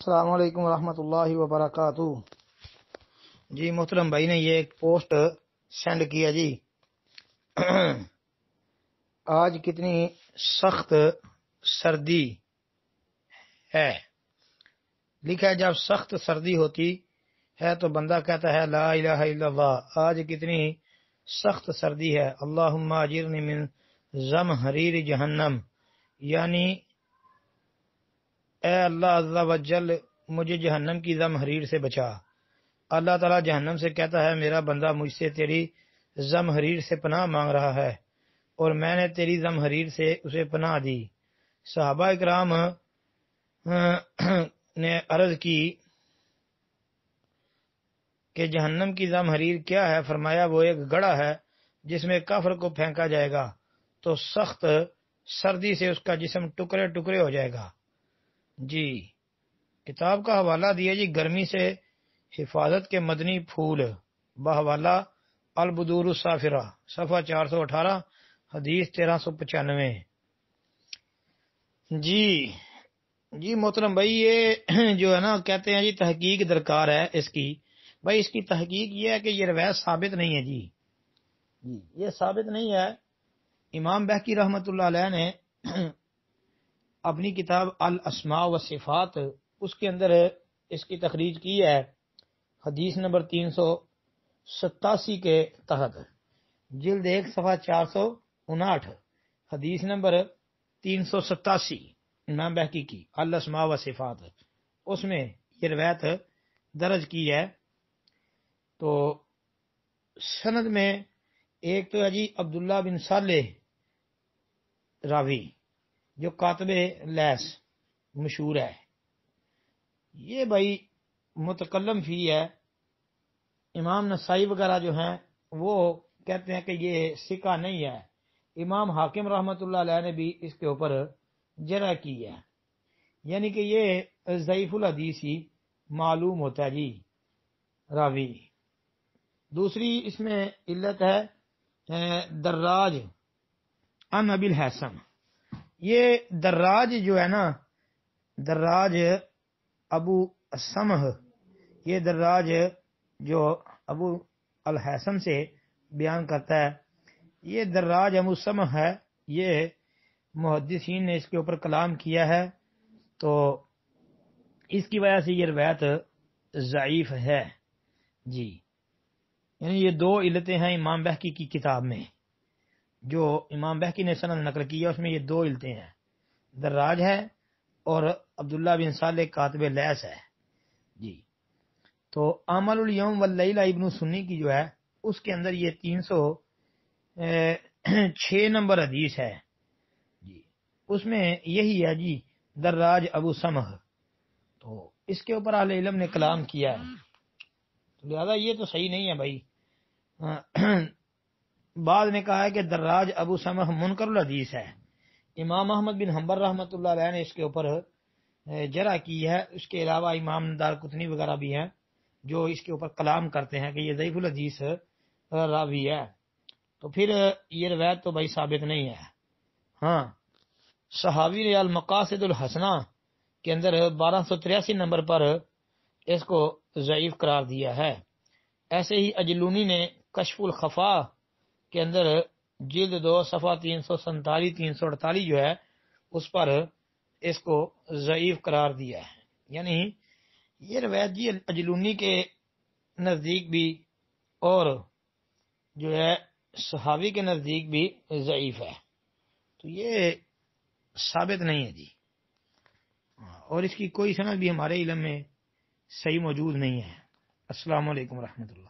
السلام علیکم ورحمۃ اللہ وبرکاتہ۔ جی محترم بھائی نے یہ ایک پوسٹ سینڈ کیا جی۔ آج کتنی سخت سردی ہے، لکھا ہے جب سخت سردی ہوتی ہے تو بندہ کہتا ہے لا الہ الا اللہ۔ آج کتنی سخت سردی ہے، اللہم اجرنی من زمہریر جہنم، یعنی اے اللہ عز و جل مجھے جہنم کی زمہریر سے بچا۔ اللہ تعالیٰ جہنم سے کہتا ہے میرا بندہ مجھ سے تیری زمہریر سے پناہ مانگ رہا ہے، اور میں نے تیری زمہریر سے اسے پناہ دی۔ صحابہ اکرام نے عرض کی کہ جہنم کی زمہریر کیا ہے؟ فرمایا وہ ایک گڑھا ہے جس میں کافر کو پھینکا جائے گا تو سخت سردی سے اس کا جسم ٹکڑے ٹکڑے ہو جائے گا۔ جی کتاب کا حوالہ دیا جی گرمی سے حفاظت کے مدنی پھول، بحوالہ البدور الصافرہ، صفحہ 418، حدیث 1395۔ جی محترم بھائی، یہ جو ہے نا کہتے ہیں جی تحقیق درکار ہے اس کی۔ بھائی اس کی تحقیق یہ ہے کہ یہ روایت ثابت نہیں ہے جی یہ ثابت نہیں ہے۔ امام بہقی رحمۃ اللہ علیہ نے اپنی کتاب الاسماء و صفات اس کے اندر اس کی تخریج کی ہے، حدیث نمبر 387 کے تحت، جلد 1 صفحہ 459، حدیث نمبر 387 امام بہقی کی الاسماء و صفات، اس میں یہ روایت درج کی ہے۔ تو سند میں ایک تو ہے جی عبداللہ بن صالح راوی جو کاتب لیس مشہور ہے، یہ بھائی متکلم فی ہے۔ امام نسائی وغیرہ جو ہیں وہ کہتے ہیں کہ یہ ثقہ نہیں ہے۔ امام حاکم رحمۃ اللہ علیہ نے بھی اس کے اوپر جرح کی ہے، یعنی کہ یہ ضعیف الحدیث ہی معلوم ہوتا ہے جی راوی۔ دوسری اس میں علت ہے دراج ان ابی الحسن۔ یہ دراج جو ہے نا، دراج ابو سمح، یہ دراج جو ابو الحسن سے بیان کرتا ہے، یہ دراج ابو سمح ہے۔ یہ محدثین نے اس کے اوپر کلام کیا ہے، تو اس کی وجہ سے یہ روایت ضعیف ہے جی۔ یعنی یہ دو علتیں ہیں امام بہقی کی کتاب میں، جو امام بہقی نے سند نقل کیا اس میں یہ دو علتیں ہیں، دراج ہے اور عبداللہ بن صالح کاتب لیس ہے جی۔ تو عمل الیوم واللیلہ ابن سنی کی جو ہے اس کے اندر یہ 306 نمبر حدیث ہے جی، اس میں یہی ہے جی دراج ابو سمح۔ تو اس کے اوپر اہل علم نے کلام کیا ہے، لہذا یہ تو صحیح نہیں ہے بھائی۔ بعد نے کہا ہے کہ دراج ابو سمح منکر الحدیث ہے۔ امام احمد بن حنبل رحمۃ اللہ علیہ نے اس کے اوپر جرح کی ہے۔ اس کے علاوہ امام دارقطنی وغیرہ بھی ہیں جو اس کے اوپر کلام کرتے ہیں کہ یہ ضعیف الحدیث راوی ہے۔ تو پھر یہ روایت تو بھائی ثابت نہیں ہے۔ ہاں صحاوی نے المقاصد الحسنہ کے اندر 1283 نمبر پر اس کو ضعیف قرار دیا ہے۔ ایسے ہی اجلونی نے کشف الخفا کے اندر جلد 2 صفحہ 347 348 جو ہے اس پر اس کو ضعیف قرار دیا ہے۔ یعنی یہ روایت جی اجلونی کے نزدیک بھی اور جو ہے صحابی کے نزدیک بھی ضعیف ہے، تو یہ ثابت نہیں ہے جی، اور اس کی کوئی سند بھی ہمارے علم میں صحیح موجود نہیں ہے۔ السلام علیکم ورحمۃ اللہ۔